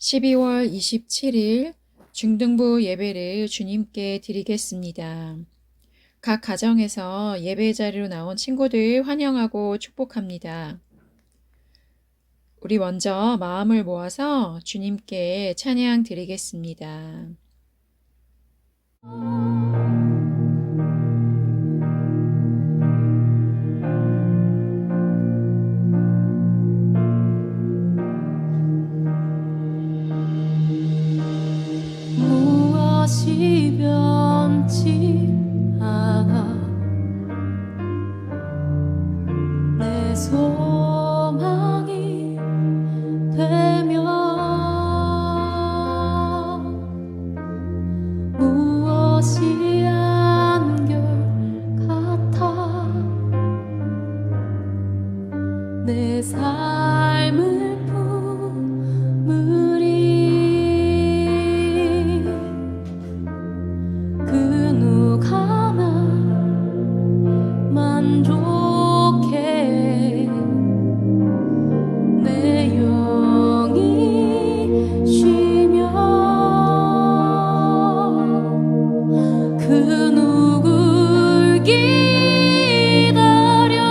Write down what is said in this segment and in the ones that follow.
12월 27일 중등부 예배를 주님께 드리겠습니다. 각 가정에서 예배 자리로 나온 친구들 환영하고 축복합니다. 우리 먼저 마음을 모아서 주님께 찬양 드리겠습니다. 무엇이 변치 않아 내 소망이 되며 무엇이 한결같아 내 삶을 품으리 그 누가나 만족해 내 영이 쉬며 그 누굴 기다려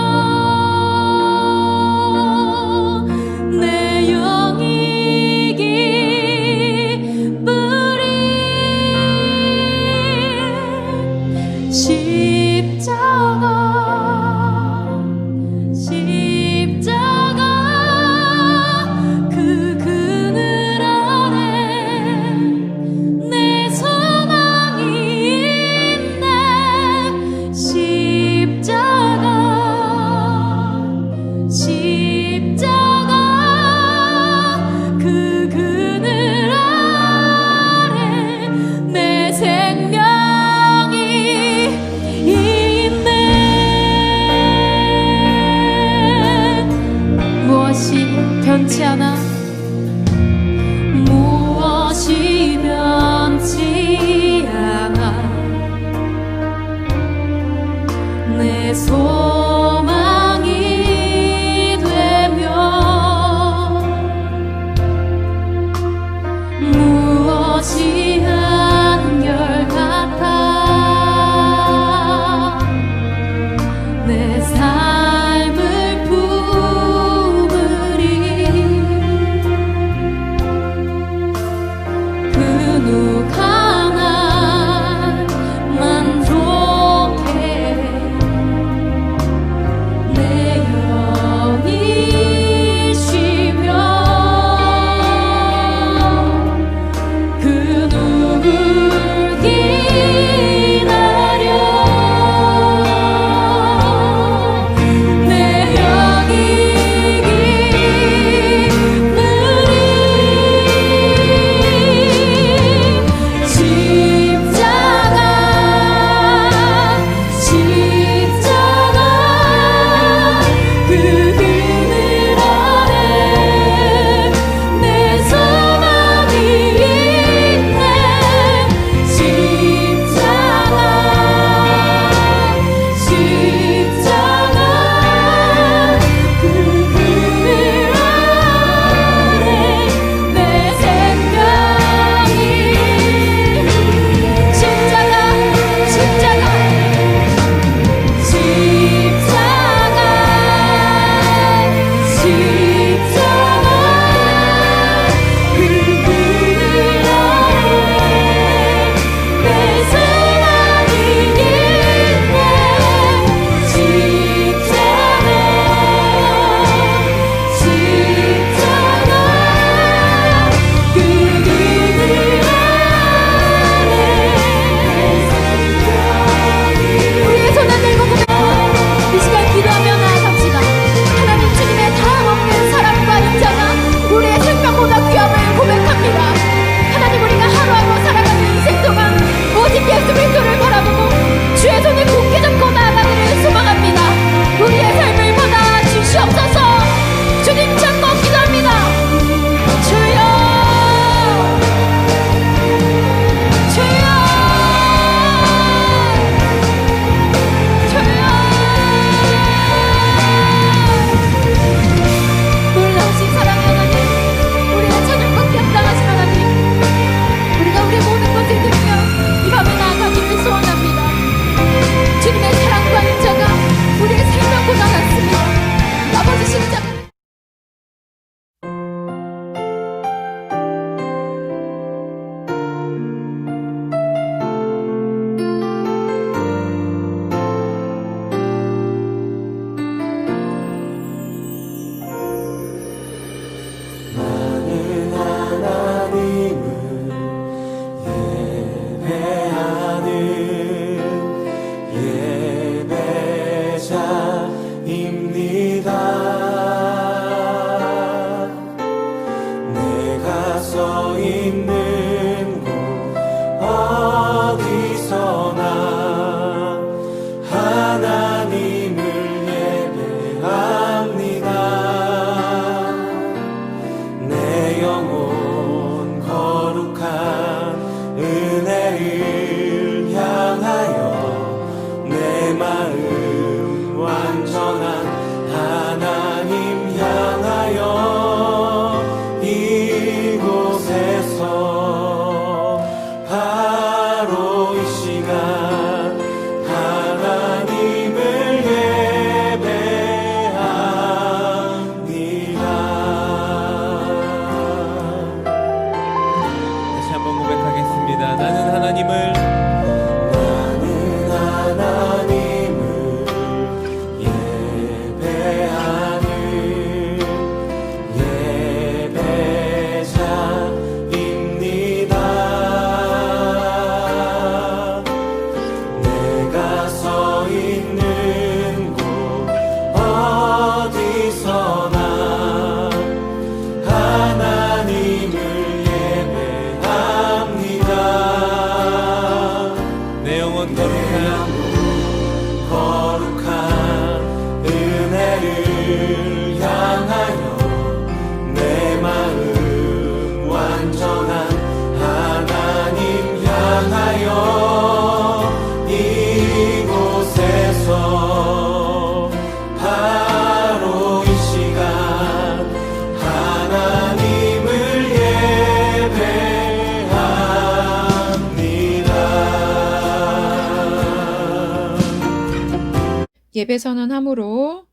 예배 선언함으로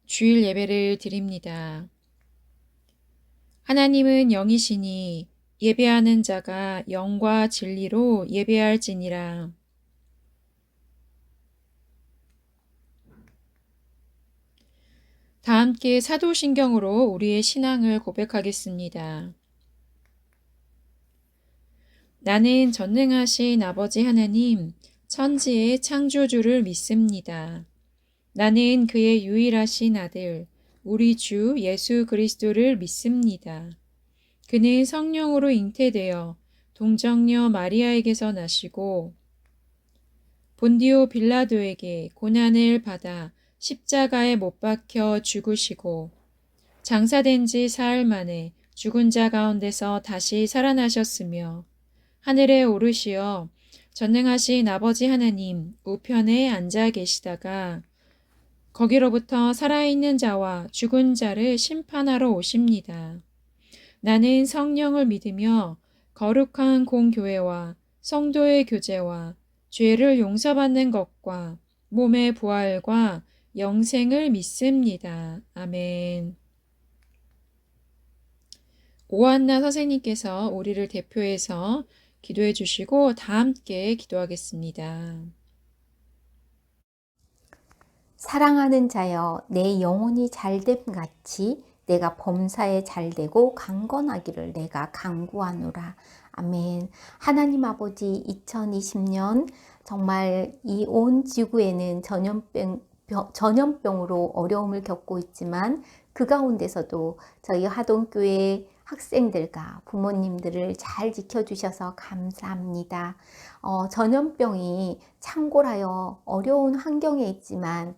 주일 예배를 드립니다. 하나님은 영이시니 예배하는 자가 영과 진리로 예배할지니라. 다 함께 사도신경으로 우리의 신앙을 고백하겠습니다. 나는 전능하신 아버지 하나님, 천지의 창조주를 믿습니다. 나는 그의 유일하신 아들, 우리 주 예수 그리스도를 믿습니다. 그는 성령으로 잉태되어 동정녀 마리아에게서 나시고 본디오 빌라도에게 고난을 받아 십자가에 못 박혀 죽으시고 장사된 지 사흘 만에 죽은 자 가운데서 다시 살아나셨으며 하늘에 오르시어 전능하신 아버지 하나님 우편에 앉아 계시다가 거기로부터 살아있는 자와 죽은 자를 심판하러 오십니다. 나는 성령을 믿으며 거룩한 공교회와 성도의 교제와 죄를 용서받는 것과 몸의 부활과 영생을 믿습니다. 아멘. 오한나 선생님께서 우리를 대표해서 기도해 주시고 다 함께 기도하겠습니다. 사랑하는 자여, 내 영혼이 잘됨 같이 내가 범사에 잘되고 강건하기를 내가 간구하노라. 아멘. 하나님 아버지, 2020년 정말 이 온 지구에는 전염병으로 어려움을 겪고 있지만 그 가운데서도 저희 하동교회 학생들과 부모님들을 잘 지켜주셔서 감사합니다. 전염병이 창궐하여 어려운 환경에 있지만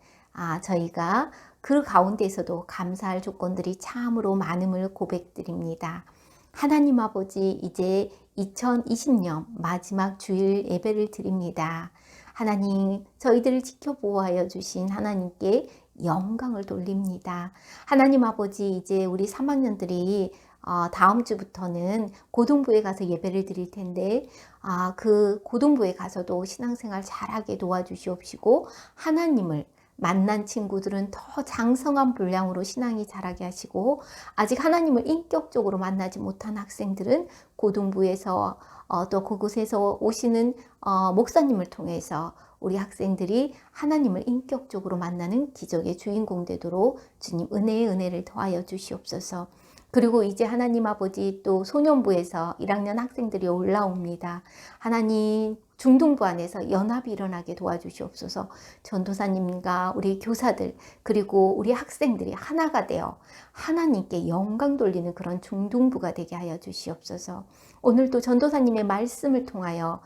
저희가 그 가운데서도 감사할 조건들이 참으로 많음을 고백드립니다. 하나님 아버지, 이제 2020년 마지막 주일 예배를 드립니다. 하나님, 저희들을 지켜보호하여 주신 하나님께 영광을 돌립니다. 하나님 아버지, 이제 우리 3학년들이 다음 주부터는 고등부에 가서 예배를 드릴 텐데 그 고등부에 가서도 신앙생활 잘하게 도와주시옵시고 하나님을 만난 친구들은 더 장성한 분량으로 신앙이 자라게 하시고 아직 하나님을 인격적으로 만나지 못한 학생들은 고등부에서 또 그곳에서 오시는 목사님을 통해서 우리 학생들이 하나님을 인격적으로 만나는 기적의 주인공 되도록 주님 은혜의 은혜를 더하여 주시옵소서. 그리고 이제 하나님 아버지 또 소년부에서 1학년 학생들이 올라옵니다. 하나님 중등부 안에서 연합이 일어나게 도와주시옵소서. 전도사님과 우리 교사들 그리고 우리 학생들이 하나가 되어 하나님께 영광 돌리는 그런 중등부가 되게 하여 주시옵소서. 오늘도 전도사님의 말씀을 통하여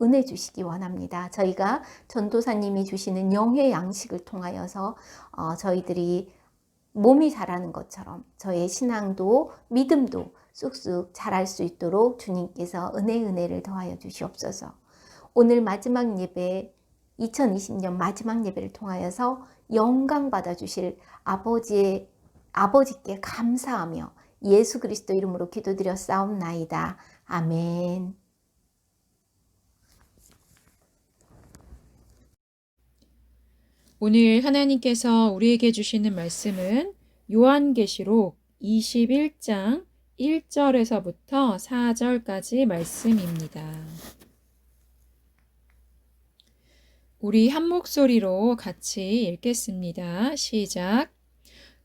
은혜 주시기 원합니다. 저희가 전도사님이 주시는 영의 양식을 통하여서 저희들이 몸이 자라는 것처럼 저의 신앙도 믿음도 쑥쑥 자랄 수 있도록 주님께서 은혜를 더하여 주시옵소서. 오늘 마지막 예배 2020년 마지막 예배를 통하여서 영광 받아 주실 아버지께 감사하며 예수 그리스도 이름으로 기도드렸사옵나이다. 아멘. 오늘 하나님께서 우리에게 주시는 말씀은 요한계시록 21장 1절에서부터 4절까지 말씀입니다. 우리 한 목소리로 같이 읽겠습니다. 시작.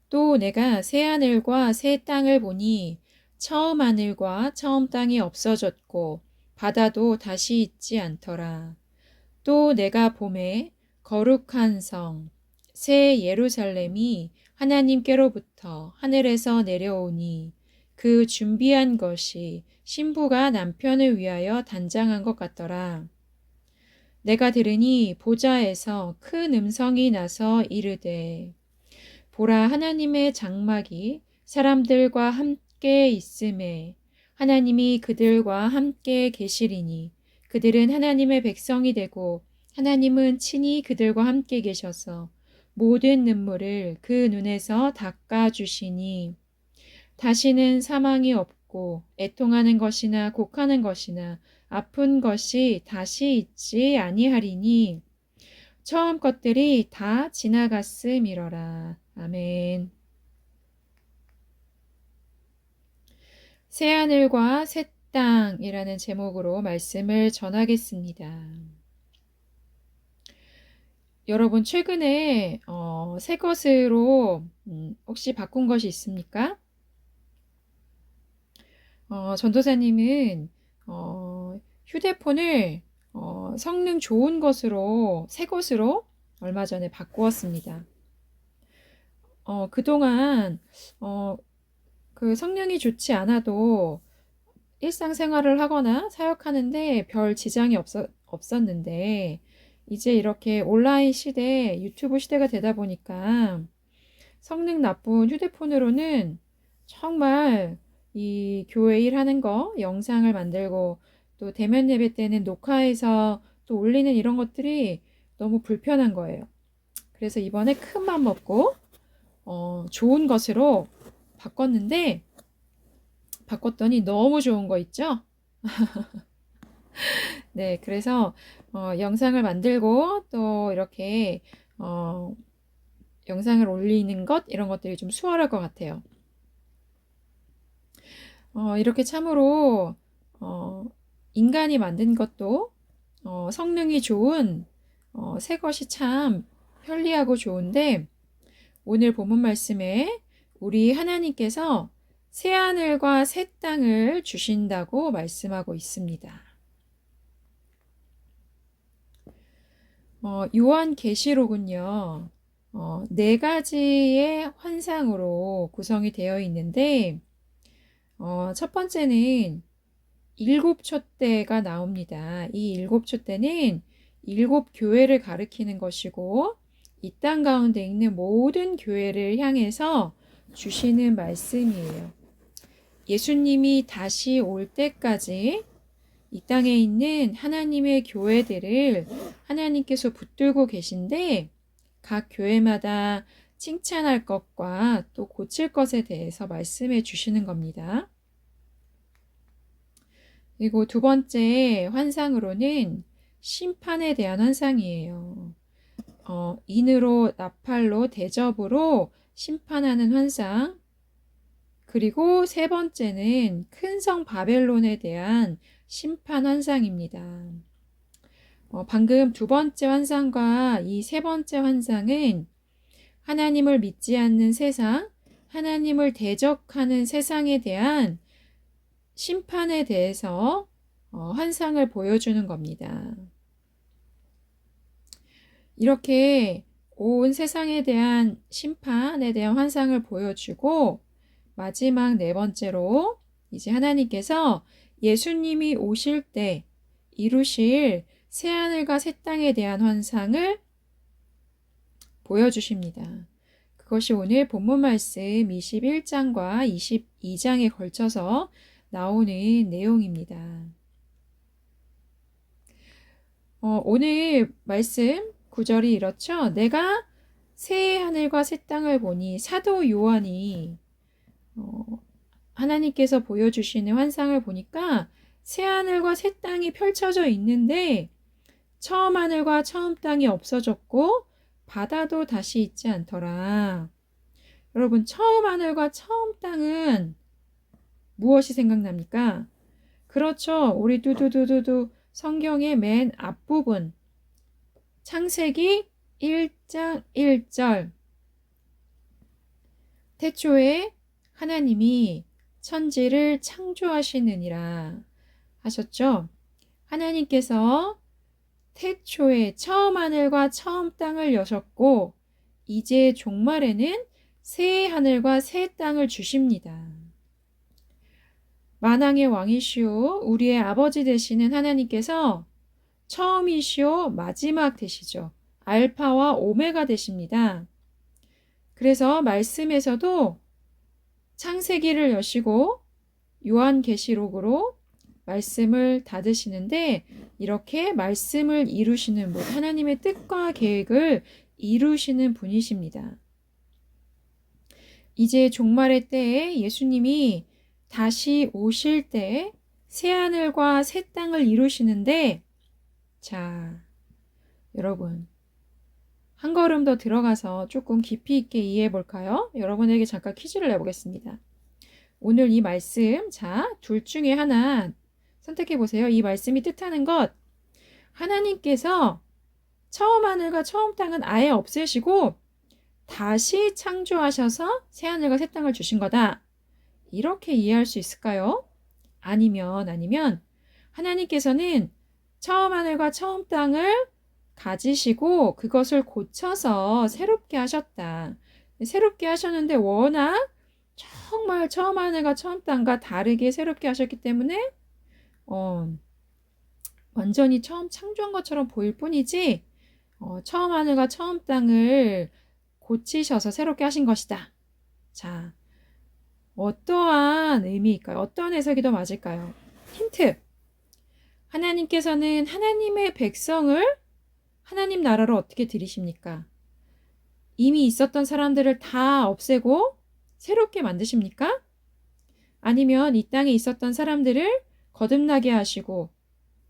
또 내가 새 하늘과 새 땅을 보니 처음 하늘과 처음 땅이 없어졌고 바다도 다시 있지 않더라. 또 내가 보매 거룩한 성, 새 예루살렘이 하나님께로부터 하늘에서 내려오니 그 준비한 것이 신부가 남편을 위하여 단장한 것 같더라. 내가 들으니 보좌에서 큰 음성이 나서 이르되 보라 하나님의 장막이 사람들과 함께 있음에 하나님이 그들과 함께 계시리니 그들은 하나님의 백성이 되고 하나님은 친히 그들과 함께 계셔서 모든 눈물을 그 눈에서 닦아주시니 다시는 사망이 없고 애통하는 것이나 곡하는 것이나 아픈 것이 다시 있지 아니하리니 처음 것들이 다 지나갔음이러라. 아멘. 새하늘과 새 땅이라는 제목으로 말씀을 전하겠습니다. 여러분 최근에 새 것으로 혹시 바꾼 것이 있습니까? 전도사님은 휴대폰을 성능 좋은 것으로 새 것으로 얼마 전에 바꾸었습니다. 그동안 그 성능이 좋지 않아도 일상생활을 하거나 사역하는데 별 지장이 없었는데 이제 이렇게 온라인 시대, 유튜브 시대가 되다 보니까 성능 나쁜 휴대폰으로는 정말 이 교회 일하는 거, 영상을 만들고 또 대면 예배 때는 녹화해서 또 올리는 이런 것들이 너무 불편한 거예요. 그래서 이번에 큰 맘 먹고 좋은 것으로 바꿨더니 너무 좋은 거 있죠? 네, 그래서 영상을 만들고 또 이렇게 영상을 올리는 것 이런 것들이 좀 수월할 것 같아요. 이렇게 참으로 인간이 만든 것도 성능이 좋은 새 것이 참 편리하고 좋은데 오늘 본문 말씀에 우리 하나님께서 새 하늘과 새 땅을 주신다고 말씀하고 있습니다. 요한계시록은요, 네 가지의 환상으로 구성이 되어 있는데, 첫 번째는 일곱 촛대가 나옵니다. 이 일곱 촛대는 일곱 교회를 가리키는 것이고, 이 땅 가운데 있는 모든 교회를 향해서 주시는 말씀이에요. 예수님이 다시 올 때까지 이 땅에 있는 하나님의 교회들을 하나님께서 붙들고 계신데 각 교회마다 칭찬할 것과 또 고칠 것에 대해서 말씀해 주시는 겁니다. 그리고 두 번째 환상으로는 심판에 대한 환상이에요. 인으로 나팔로 대접으로 심판하는 환상. 그리고 세 번째는 큰 성 바벨론에 대한 심판 환상입니다. 방금 두 번째 환상과 이 세 번째 환상은 하나님을 믿지 않는 세상, 하나님을 대적하는 세상에 대한 심판에 대해서 환상을 보여주는 겁니다. 이렇게 온 세상에 대한 심판에 대한 환상을 보여주고 마지막 네 번째로 이제 하나님께서 예수님이 오실 때 이루실 새하늘과 새 땅에 대한 환상을 보여주십니다. 그것이 오늘 본문 말씀 21장과 22장에 걸쳐서 나오는 내용입니다. 오늘 말씀 9절이 이렇죠. 내가 새 하늘과 새 땅을 보니 사도 요한이 하나님께서 보여주시는 환상을 보니까 새 하늘과 새 땅이 펼쳐져 있는데 처음 하늘과 처음 땅이 없어졌고 바다도 다시 있지 않더라. 여러분 처음 하늘과 처음 땅은 무엇이 생각납니까? 그렇죠. 우리 두두두두두 성경의 맨 앞부분 창세기 1장 1절 태초에 하나님이 천지를 창조하시느니라 하셨죠. 하나님께서 태초에 처음 하늘과 처음 땅을 여셨고 이제 종말에는 새 하늘과 새 땅을 주십니다. 만왕의 왕이시오 우리의 아버지 되시는 하나님께서 처음이시오 마지막 되시죠. 알파와 오메가 되십니다. 그래서 말씀에서도 창세기를 여시고 요한계시록으로 말씀을 닫으시는데 이렇게 말씀을 이루시는 분, 하나님의 뜻과 계획을 이루시는 분이십니다. 이제 종말의 때에 예수님이 다시 오실 때 새하늘과 새 땅을 이루시는데 자, 여러분 한 걸음 더 들어가서 조금 깊이 있게 이해해 볼까요? 여러분에게 잠깐 퀴즈를 내보겠습니다. 오늘 이 말씀, 자, 둘 중에 하나 선택해 보세요. 이 말씀이 뜻하는 것, 하나님께서 처음 하늘과 처음 땅은 아예 없애시고 다시 창조하셔서 새 하늘과 새 땅을 주신 거다. 이렇게 이해할 수 있을까요? 아니면 하나님께서는 처음 하늘과 처음 땅을 가지시고 그것을 고쳐서 새롭게 하셨다. 새롭게 하셨는데 워낙 정말 처음 하늘과 처음 땅과 다르게 새롭게 하셨기 때문에 완전히 처음 창조한 것처럼 보일 뿐이지 처음 하늘과 처음 땅을 고치셔서 새롭게 하신 것이다. 자, 어떠한 의미일까요? 어떠한 해석이 더 맞을까요? 힌트! 하나님께서는 하나님의 백성을 하나님 나라로 어떻게 들이십니까? 이미 있었던 사람들을 다 없애고 새롭게 만드십니까? 아니면 이 땅에 있었던 사람들을 거듭나게 하시고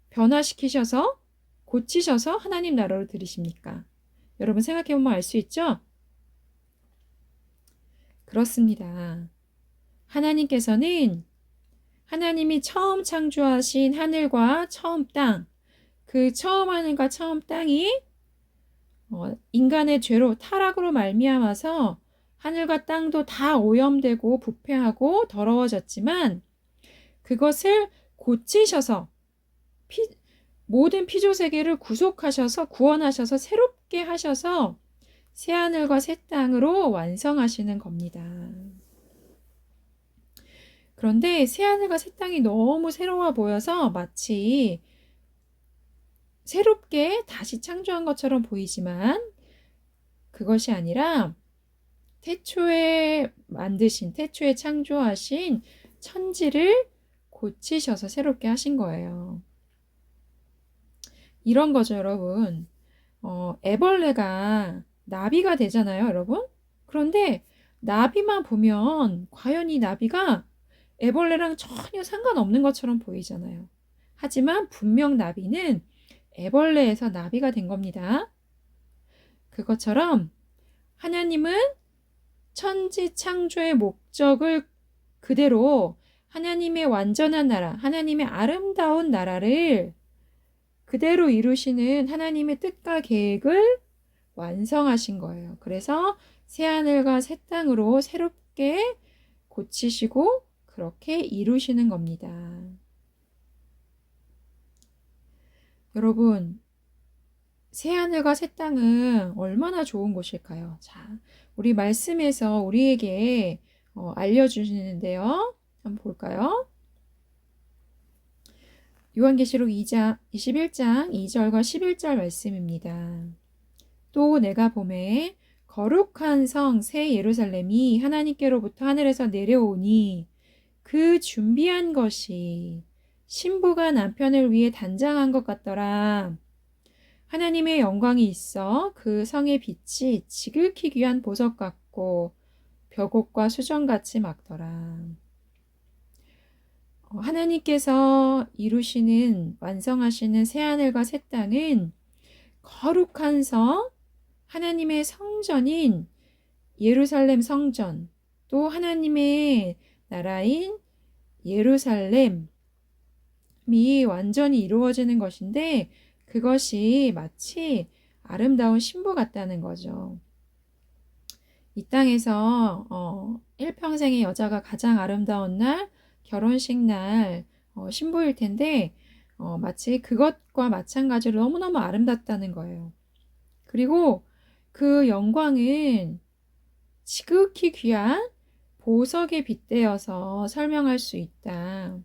변화시키셔서 고치셔서 하나님 나라로 들이십니까? 여러분 생각해보면 알 수 있죠? 그렇습니다. 하나님께서는 하나님이 처음 창조하신 하늘과 처음 땅, 그 처음 하늘과 처음 땅이 인간의 죄로 타락으로 말미암아서 하늘과 땅도 다 오염되고 부패하고 더러워졌지만 그것을 고치셔서 모든 피조 세계를 구속하셔서 구원하셔서 새롭게 하셔서 새 하늘과 새 땅으로 완성하시는 겁니다. 그런데 새 하늘과 새 땅이 너무 새로워 보여서 마치 새롭게 다시 창조한 것처럼 보이지만 그것이 아니라 태초에 창조하신 천지를 고치셔서 새롭게 하신 거예요. 이런 거죠, 여러분. 애벌레가 나비가 되잖아요, 여러분. 그런데 나비만 보면 과연 이 나비가 애벌레랑 전혀 상관없는 것처럼 보이잖아요. 하지만 분명 나비는 애벌레에서 나비가 된 겁니다. 그것처럼 하나님은 천지 창조의 목적을 그대로 하나님의 완전한 나라, 하나님의 아름다운 나라를 그대로 이루시는 하나님의 뜻과 계획을 완성하신 거예요. 그래서 새 하늘과 새 땅으로 새롭게 고치시고 그렇게 이루시는 겁니다. 여러분, 새 하늘과 새 땅은 얼마나 좋은 곳일까요? 자, 우리 말씀에서 우리에게 알려주시는데요. 한번 볼까요? 요한계시록 21장 2절과 11절 말씀입니다. 또 내가 보매 거룩한 성 새 예루살렘이 하나님께로부터 하늘에서 내려오니 그 준비한 것이 신부가 남편을 위해 단장한 것 같더라. 하나님의 영광이 있어 그 성의 빛이 지극히 귀한 보석 같고 벽옥과 수정같이 막더라. 하나님께서 이루시는 완성하시는 새하늘과 새 땅은 거룩한 성, 하나님의 성전인 예루살렘 성전, 또 하나님의 나라인 예루살렘이 완전히 이루어지는 것인데 그것이 마치 아름다운 신부 같다는 거죠. 이 땅에서 일평생의 여자가 가장 아름다운 날, 결혼식 날 신부일 텐데 마치 그것과 마찬가지로 너무너무 아름답다는 거예요. 그리고 그 영광은 지극히 귀한 보석에 빗대어서 설명할 수 있다.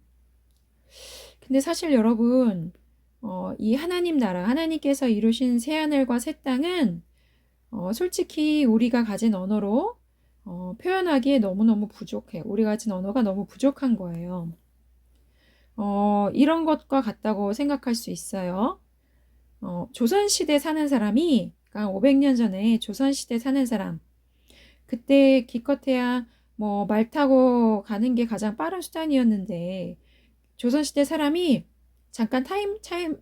근데 사실 여러분, 이 하나님 나라, 하나님께서 이루신 새하늘과 새 땅은 솔직히 우리가 가진 언어로 표현하기에 너무너무 부족해요. 우리가 가진 언어가 너무 부족한 거예요. 이런 것과 같다고 생각할 수 있어요. 조선시대 사는 사람이, 그러니까 500년 전에 조선시대 사는 사람, 그때 기껏해야 뭐 말 타고 가는 게 가장 빠른 수단이었는데, 조선시대 사람이 잠깐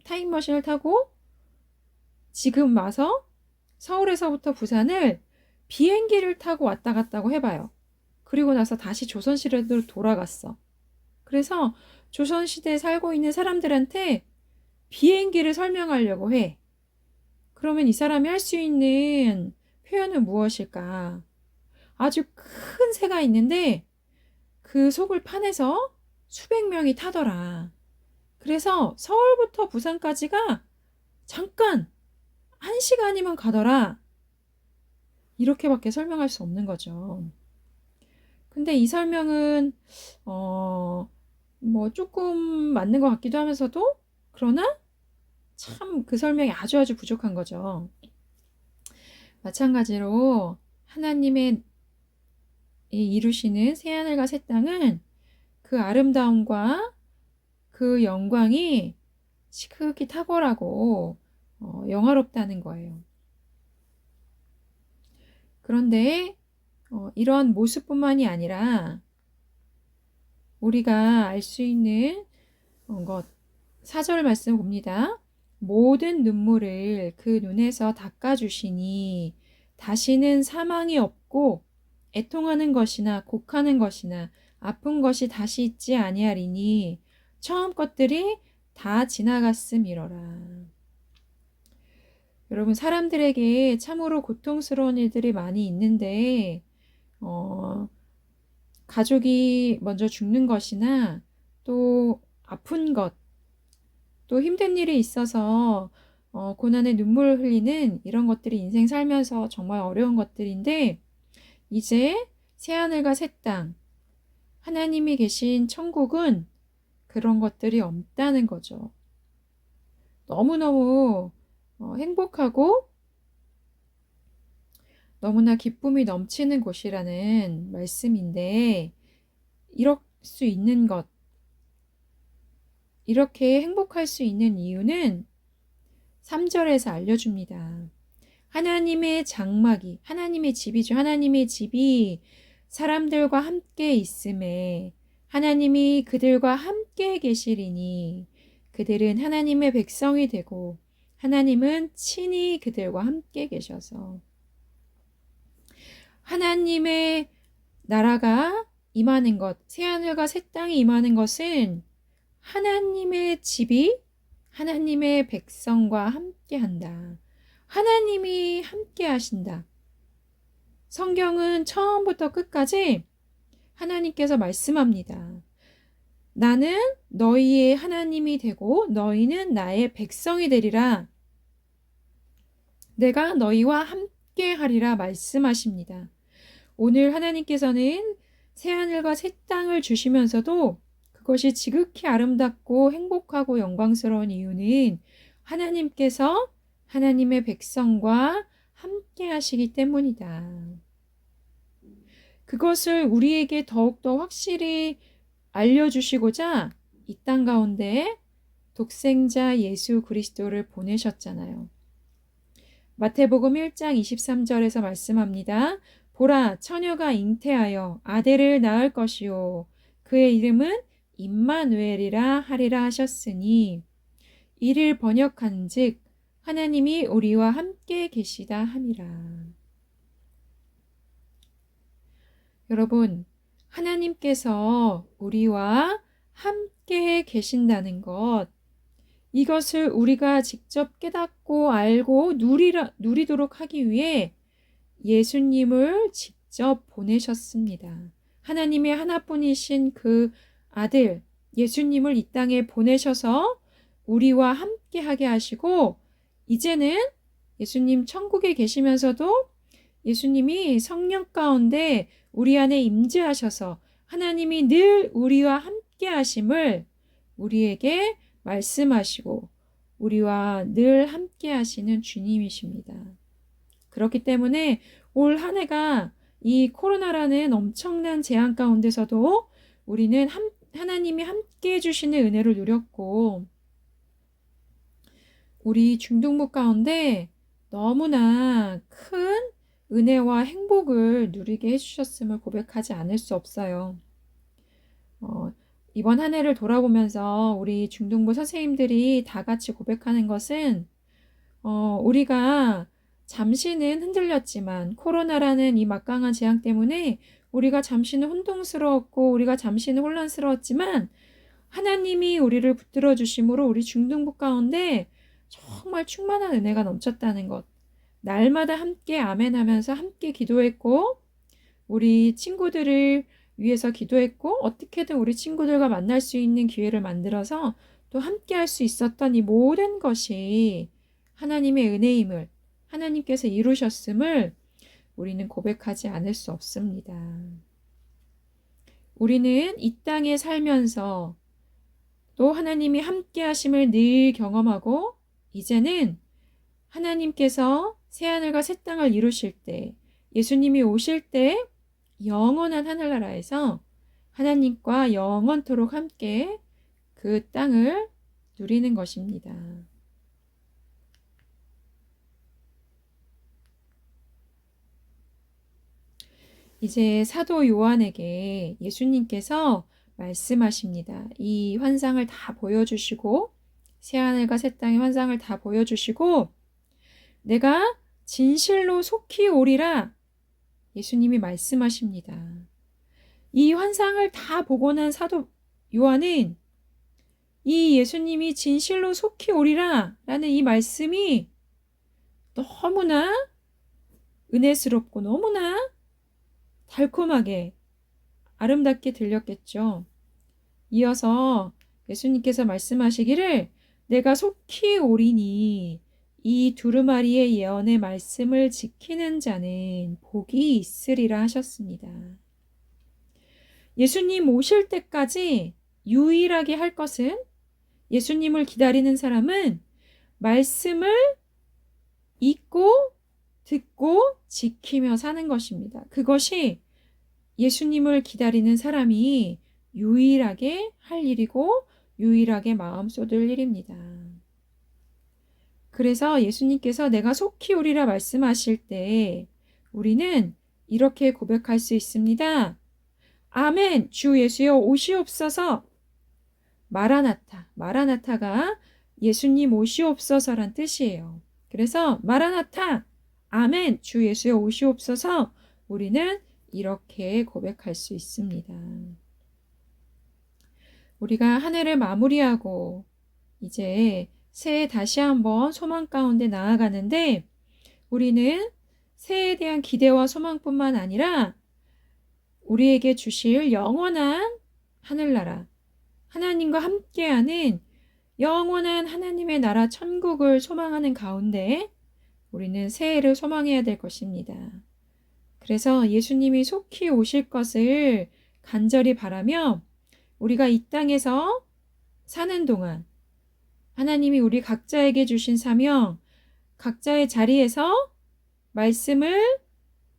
타임머신을 타고 지금 와서 서울에서부터 부산을 비행기를 타고 왔다 갔다고 해봐요. 그리고 나서 다시 조선시대로 돌아갔어. 그래서 조선시대에 살고 있는 사람들한테 비행기를 설명하려고 해. 그러면 이 사람이 할 수 있는 표현은 무엇일까? 아주 큰 새가 있는데 그 속을 파내서 수백 명이 타더라. 그래서 서울부터 부산까지가 잠깐 1시간이면 가더라. 이렇게밖에 설명할 수 없는 거죠. 근데 이 설명은 뭐 조금 맞는 것 같기도 하면서도 그러나 참 그 설명이 아주 부족한 거죠. 마찬가지로 하나님의 이루시는 새하늘과 새 땅은 그 아름다움과 그 영광이 지극히 탁월하고 영화롭다는 거예요. 그런데 이런 모습뿐만이 아니라 우리가 알 수 있는 것 4절 말씀 봅니다. 모든 눈물을 그 눈에서 닦아주시니 다시는 사망이 없고 애통하는 것이나 곡하는 것이나 아픈 것이 다시 있지 아니하리니 처음 것들이 다 지나갔음이러라. 여러분, 사람들에게 참으로 고통스러운 일들이 많이 있는데 가족이 먼저 죽는 것이나 또 아픈 것, 또 힘든 일이 있어서 고난의 눈물을 흘리는 이런 것들이 인생 살면서 정말 어려운 것들인데 이제 새하늘과 새 땅, 하나님이 계신 천국은 그런 것들이 없다는 거죠. 너무너무 행복하고 너무나 기쁨이 넘치는 곳이라는 말씀인데 이럴 수 있는 것, 이렇게 행복할 수 있는 이유는 3절에서 알려줍니다. 하나님의 장막이, 하나님의 집이죠. 하나님의 집이 사람들과 함께 있음에 하나님이 그들과 함께 계시리니 그들은 하나님의 백성이 되고 하나님은 친히 그들과 함께 계셔서 하나님의 나라가 임하는 것, 새하늘과 새 땅이 임하는 것은 하나님의 집이 하나님의 백성과 함께 한다. 하나님이 함께 하신다. 성경은 처음부터 끝까지 하나님께서 말씀합니다. 나는 너희의 하나님이 되고 너희는 나의 백성이 되리라. 내가 너희와 함께 하리라 말씀하십니다. 오늘 하나님께서는 새하늘과 새 땅을 주시면서도 그것이 지극히 아름답고 행복하고 영광스러운 이유는 하나님께서 하나님의 백성과 함께 하시기 때문이다. 그것을 우리에게 더욱더 확실히 알려주시고자 이 땅 가운데 독생자 예수 그리스도를 보내셨잖아요. 마태복음 1장 23절에서 말씀합니다. 보라, 처녀가 잉태하여 아들을 낳을 것이요 그의 이름은 임마누엘이라 하리라 하셨으니 이를 번역한즉 하나님이 우리와 함께 계시다 함이라. 여러분, 하나님께서 우리와 함께 계신다는 것, 이것을 우리가 직접 깨닫고 알고 누리도록 하기 위해 예수님을 직접 보내셨습니다. 하나님의 하나뿐이신 그 아들 예수님을 이 땅에 보내셔서 우리와 함께 하게 하시고 이제는 예수님 천국에 계시면서도 예수님이 성령 가운데 우리 안에 임재하셔서 하나님이 늘 우리와 함께 하심을 우리에게 말씀하시고 우리와 늘 함께 하시는 주님이십니다. 그렇기 때문에 올 한 해가 이 코로나라는 엄청난 재앙 가운데서도 우리는 하나님이 함께 해주시는 은혜를 누렸고 우리 중동부 가운데 너무나 큰 은혜와 행복을 누리게 해주셨음을 고백하지 않을 수 없어요. 이번 한 해를 돌아보면서 우리 중동부 선생님들이 다 같이 고백하는 것은 우리가 잠시는 흔들렸지만 코로나라는 이 막강한 재앙 때문에 우리가 잠시는 혼동스러웠고 우리가 잠시는 혼란스러웠지만 하나님이 우리를 붙들어 주심으로 우리 중등부 가운데 정말 충만한 은혜가 넘쳤다는 것. 날마다 함께 아멘하면서 함께 기도했고 우리 친구들을 위해서 기도했고 어떻게든 우리 친구들과 만날 수 있는 기회를 만들어서 또 함께 할 수 있었던 이 모든 것이 하나님의 은혜임을 하나님께서 이루셨음을 우리는 고백하지 않을 수 없습니다. 우리는 이 땅에 살면서 또 하나님이 함께 하심을 늘 경험하고 이제는 하나님께서 새하늘과 새 땅을 이루실 때 예수님이 오실 때 영원한 하늘나라에서 하나님과 영원토록 함께 그 땅을 누리는 것입니다. 이제 사도 요한에게 예수님께서 말씀하십니다. 이 환상을 다 보여주시고 새하늘과 새 땅의 환상을 다 보여주시고 내가 진실로 속히 오리라 예수님이 말씀하십니다. 이 환상을 다 보고 난 사도 요한은 이 예수님이 진실로 속히 오리라 라는 이 말씀이 너무나 은혜스럽고 너무나 달콤하게 아름답게 들렸겠죠. 이어서 예수님께서 말씀하시기를 내가 속히 오리니 이 두루마리의 예언의 말씀을 지키는 자는 복이 있으리라 하셨습니다. 예수님 오실 때까지 유일하게 할 것은 예수님을 기다리는 사람은 말씀을 읽고 듣고 지키며 사는 것입니다. 그것이 예수님을 기다리는 사람이 유일하게 할 일이고 유일하게 마음 쏟을 일입니다. 그래서 예수님께서 내가 속히 오리라 말씀하실 때 우리는 이렇게 고백할 수 있습니다. 아멘, 주 예수여 오시옵소서. 마라나타, 마라나타가 예수님 오시옵소서란 뜻이에요. 그래서 마라나타, 아멘, 주 예수여 오시옵소서 우리는 이렇게 고백할 수 있습니다. 우리가 한 해를 마무리하고 이제 새해 다시 한번 소망 가운데 나아가는데 우리는 새해에 대한 기대와 소망뿐만 아니라 우리에게 주실 영원한 하늘나라, 하나님과 함께하는 영원한 하나님의 나라 천국을 소망하는 가운데 우리는 새해를 소망해야 될 것입니다. 그래서 예수님이 속히 오실 것을 간절히 바라며 우리가 이 땅에서 사는 동안 하나님이 우리 각자에게 주신 사명, 각자의 자리에서 말씀을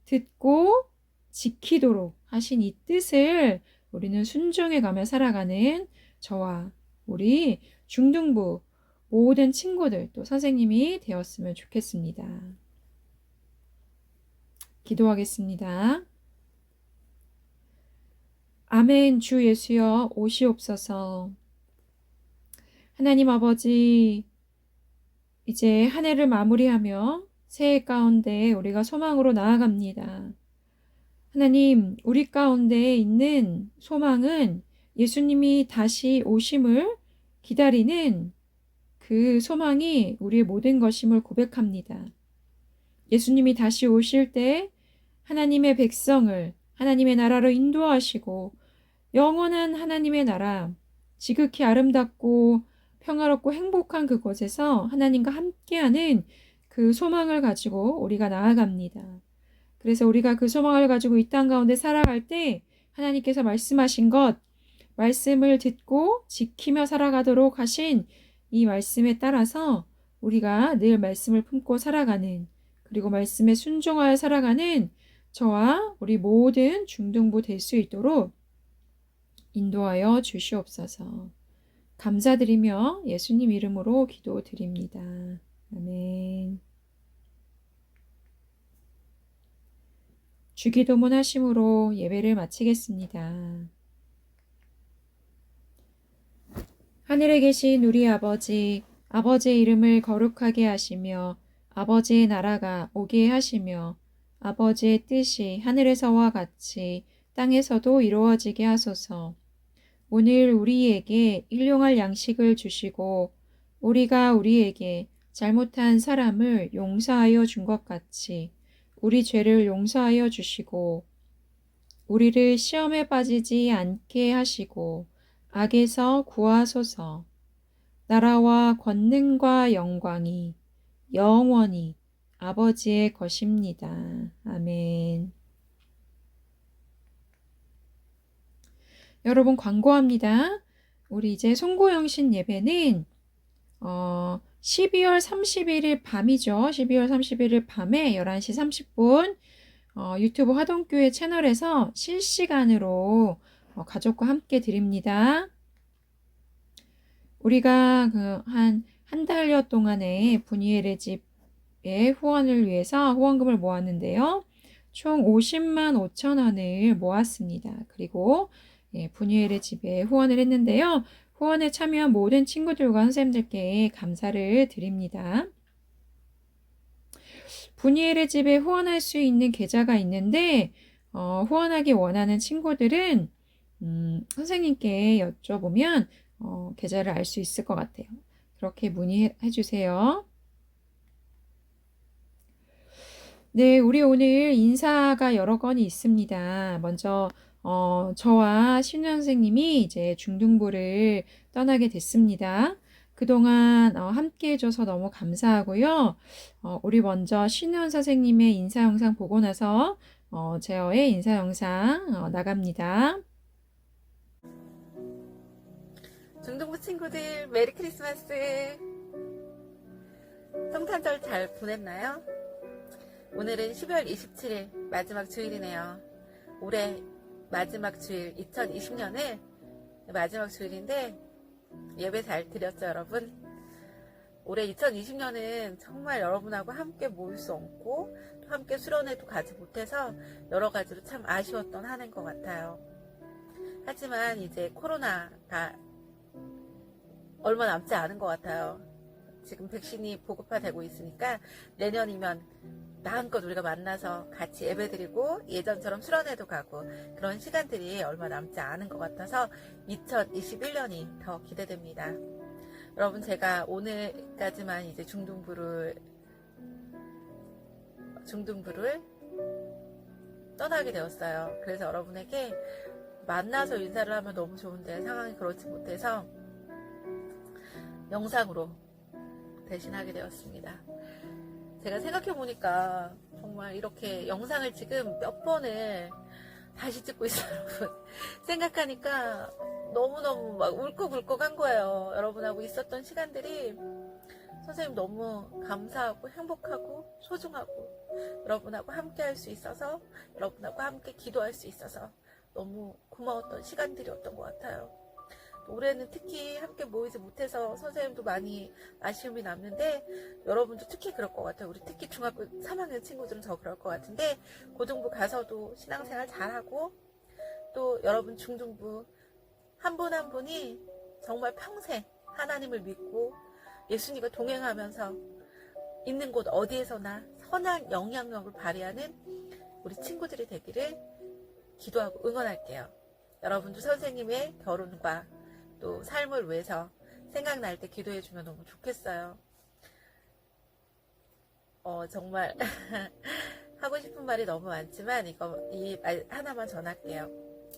듣고 지키도록 하신 이 뜻을 우리는 순종해 가며 살아가는 저와 우리 중등부 모든 친구들 또 선생님이 되었으면 좋겠습니다. 기도하겠습니다. 아멘. 주 예수여 오시옵소서. 하나님 아버지, 이제 한 해를 마무리하며 새해 가운데 우리가 소망으로 나아갑니다. 하나님, 우리 가운데 있는 소망은 예수님이 다시 오심을 기다리는 그 소망이 우리의 모든 것임을 고백합니다. 예수님이 다시 오실 때 하나님의 백성을 하나님의 나라로 인도하시고 영원한 하나님의 나라, 지극히 아름답고 평화롭고 행복한 그곳에서 하나님과 함께하는 그 소망을 가지고 우리가 나아갑니다. 그래서 우리가 그 소망을 가지고 이 땅 가운데 살아갈 때 하나님께서 말씀하신 것, 말씀을 듣고 지키며 살아가도록 하신 이 말씀에 따라서 우리가 늘 말씀을 품고 살아가는 그리고 말씀에 순종하여 살아가는 저와 우리 모든 중등부 될 수 있도록 인도하여 주시옵소서. 감사드리며 예수님 이름으로 기도드립니다. 아멘. 주기도문 하심으로 예배를 마치겠습니다. 하늘에 계신 우리 아버지, 아버지의 이름을 거룩하게 하시며 아버지의 나라가 오게 하시며 아버지의 뜻이 하늘에서와 같이 땅에서도 이루어지게 하소서. 오늘 우리에게 일용할 양식을 주시고 우리가 우리에게 잘못한 사람을 용서하여 준 것 같이 우리 죄를 용서하여 주시고 우리를 시험에 빠지지 않게 하시고 악에서 구하소서. 나라와 권능과 영광이 영원히 아버지의 것입니다. 아멘. 여러분 광고합니다. 우리 이제 송고영신 예배는 12월 31일 밤이죠. 12월 31일 밤에 11시 30분 유튜브 화동교회 채널에서 실시간으로 가족과 함께 드립니다. 우리가 한 달여 동안에 분이엘의 집의 후원을 위해서 후원금을 모았는데요. 총 50만 5천 원을 모았습니다. 그리고 분이엘의 집에 후원을 했는데요. 후원에 참여한 모든 친구들과 선생님들께 감사를 드립니다. 분이엘의 집에 후원할 수 있는 계좌가 있는데 후원하기 원하는 친구들은 선생님께 여쭤보면 계좌를 알 수 있을 것 같아요. 그렇게 문의해 주세요. 네, 우리 오늘 인사가 여러 건이 있습니다. 먼저 저와 신우 선생님이 이제 중등부를 떠나게 됐습니다. 그동안 함께 해줘서 너무 감사하고요. 우리 먼저 신우 선생님의 인사 영상 보고 나서 제어의 인사 영상 나갑니다. 중등부 친구들 메리 크리스마스. 성탄절 잘 보냈나요? 오늘은 12월 27일 마지막 주일이네요. 올해 마지막 주일, 2020년의 마지막 주일인데 예배 잘 드렸죠, 여러분? 올해 2020년은 정말 여러분하고 함께 모일 수 없고 또 함께 수련회도 가지 못해서 여러 가지로 참 아쉬웠던 한 해인 것 같아요. 하지만 이제 코로나가 얼마 남지 않은 것 같아요. 지금 백신이 보급화되고 있으니까 내년이면 마음껏 우리가 만나서 같이 예배드리고 예전처럼 수련회도 가고 그런 시간들이 얼마 남지 않은 것 같아서 2021년이 더 기대됩니다. 여러분, 제가 오늘까지만 이제 중등부를 떠나게 되었어요. 그래서 여러분에게 만나서 인사를 하면 너무 좋은데 상황이 그렇지 못해서 영상으로 대신하게 되었습니다. 제가 생각해보니까 정말 이렇게 영상을 지금 몇 번을 다시 찍고 있어요, 여러분. 생각하니까 너무너무 막 울컥울컥한 거예요. 여러분하고 있었던 시간들이 선생님 너무 감사하고 행복하고 소중하고 여러분하고 함께 할 수 있어서, 여러분하고 함께 기도할 수 있어서 너무 고마웠던 시간들이었던 것 같아요. 올해는 특히 함께 모이지 못해서 선생님도 많이 아쉬움이 남는데 여러분도 특히 그럴 것 같아요. 우리 특히 중학교 3학년 친구들은 더 그럴 것 같은데 고등부 가서도 신앙생활 잘하고 또 여러분 중등부 한 분 한 분이 정말 평생 하나님을 믿고 예수님과 동행하면서 있는 곳 어디에서나 선한 영향력을 발휘하는 우리 친구들이 되기를 기도하고 응원할게요. 여러분도 선생님의 결혼과 또 삶을 위해서 생각날 때 기도해주면 너무 좋겠어요. 정말 하고 싶은 말이 너무 많지만 이 말 하나만 전할게요.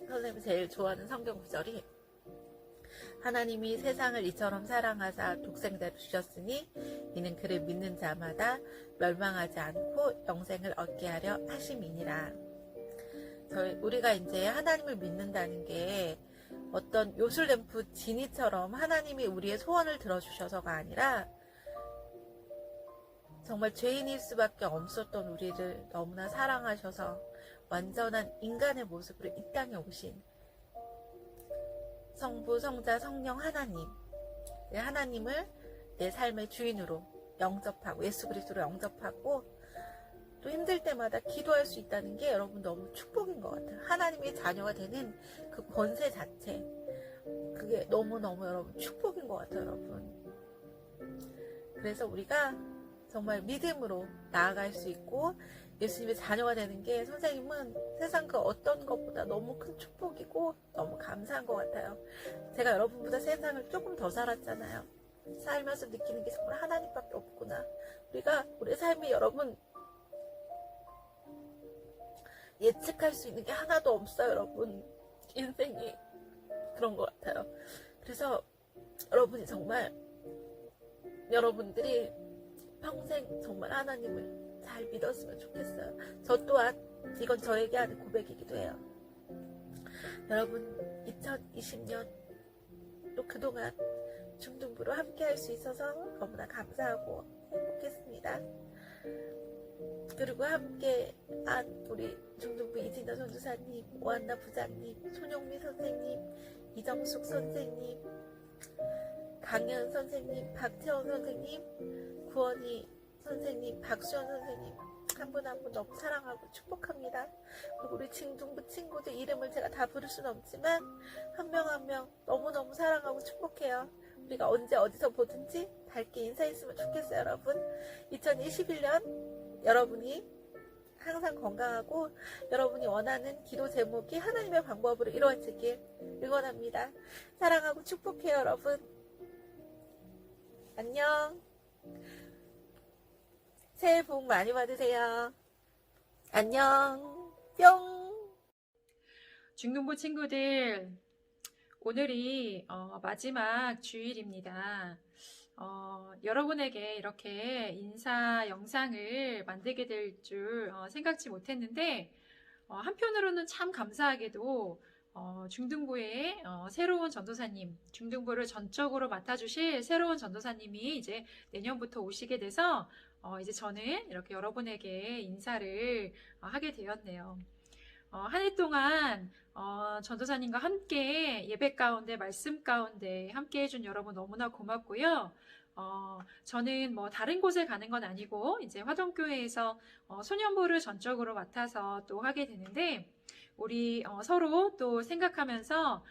선생님이 제일 좋아하는 성경 구절이 하나님이 세상을 이처럼 사랑하사 독생자를 주셨으니 이는 그를 믿는 자마다 멸망하지 않고 영생을 얻게 하려 하심이니라. 우리가 이제 하나님을 믿는다는 게 어떤 요술램프 지니처럼 하나님이 우리의 소원을 들어주셔서가 아니라 정말 죄인일 수밖에 없었던 우리를 너무나 사랑하셔서 완전한 인간의 모습으로 이 땅에 오신 성부, 성자, 성령 하나님, 하나님을 내 삶의 주인으로 영접하고 예수 그리스도로 영접하고 또 힘들 때마다 기도할 수 있다는 게 여러분 너무 축복인 것 같아요. 하나님의 자녀가 되는 그 권세 자체, 그게 너무너무 여러분 축복인 것 같아요, 여러분. 그래서 우리가 정말 믿음으로 나아갈 수 있고 예수님의 자녀가 되는 게 선생님은 세상 그 어떤 것보다 너무 큰 축복이고 너무 감사한 것 같아요. 제가 여러분보다 세상을 조금 더 살았잖아요. 살면서 느끼는 게 정말 하나님밖에 없구나. 우리 삶이 여러분 예측할 수 있는 게 하나도 없어요. 여러분 인생이 그런 것 같아요. 그래서 여러분이 정말 여러분들이 평생 정말 하나님을 잘 믿었으면 좋겠어요. 저 또한 이건 저에게 하는 고백이기도 해요. 여러분 2020년 또 그동안 중등부로 함께 할 수 있어서 너무나 감사하고 행복했습니다. 그리고 함께 한 우리 중등부 이진아 선교사님, 오한나 부장님, 손영미 선생님, 이정숙 선생님, 강현 선생님, 박태원 선생님, 구원희 선생님, 박수현 선생님 한 분 한 분 너무 사랑하고 축복합니다. 그리고 우리 중등부 친구들 이름을 제가 다 부를 수는 없지만 한 명 한 명 너무너무 사랑하고 축복해요. 우리가 언제 어디서 보든지 밝게 인사했으면 좋겠어요. 여러분 2021년 여러분이 항상 건강하고 여러분이 원하는 기도 제목이 하나님의 방법으로 이루어지길 응원합니다. 사랑하고 축복해요. 여러분 안녕. 새해 복 많이 받으세요. 안녕. 뿅. 중등부 친구들, 오늘이 마지막 주일입니다. 여러분에게 이렇게 인사 영상을 만들게 될 줄 생각지 못했는데 한편으로는 참 감사하게도 중등부의 새로운 전도사님, 중등부를 전적으로 맡아주실 새로운 전도사님이 이제 내년부터 오시게 돼서 이제 저는 이렇게 여러분에게 인사를 하게 되었네요. 한 해 동안 전도사님과 함께 예배 가운데 말씀 가운데 함께 해준 여러분 너무나 고맙고요. 저는 뭐 다른 곳에 가는 건 아니고 이제 화동교회에서 소년부를 전적으로 맡아서 또 하게 되는데 우리 서로 또 생각하면서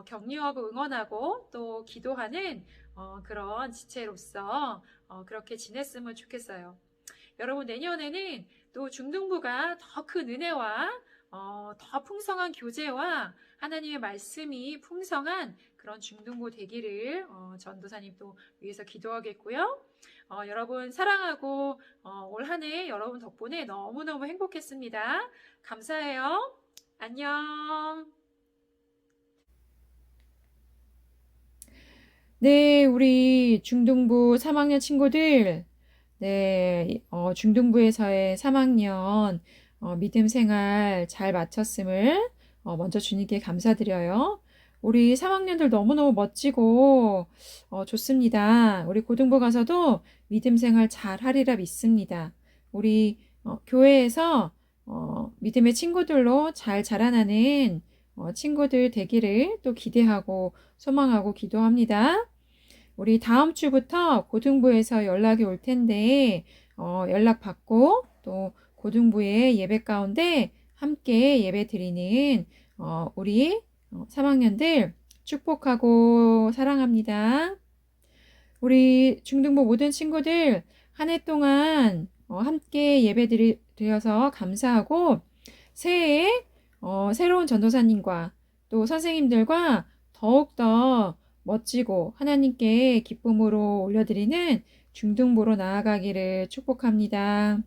격려하고 응원하고 또 기도하는 그런 지체로서 그렇게 지냈으면 좋겠어요. 여러분 내년에는 또 중등부가 더 큰 은혜와 더 풍성한 교제와 하나님의 말씀이 풍성한 그런 중등부 되기를 전도사님 또 위해서 기도하겠고요. 여러분 사랑하고 올 한 해 여러분 덕분에 너무너무 행복했습니다. 감사해요. 안녕. 네, 우리 중등부 3학년 친구들, 네, 중등부에서의 3학년 믿음 생활 잘 마쳤음을 먼저 주님께 감사드려요. 우리 3학년들 너무너무 멋지고 좋습니다. 우리 고등부 가서도 믿음 생활 잘 하리라 믿습니다. 우리 교회에서 믿음의 친구들로 잘 자라나는 친구들 되기를 또 기대하고 소망하고 기도합니다. 우리 다음 주부터 고등부에서 연락이 올 텐데 연락 받고 또 고등부의 예배 가운데 함께 예배 드리는 우리 3학년들 축복하고 사랑합니다. 우리 중등부 모든 친구들 한 해 동안 함께 예배 드려서 감사하고 새해에 새로운 전도사님과 또 선생님들과 더욱더 멋지고 하나님께 기쁨으로 올려드리는 중등부로 나아가기를 축복합니다.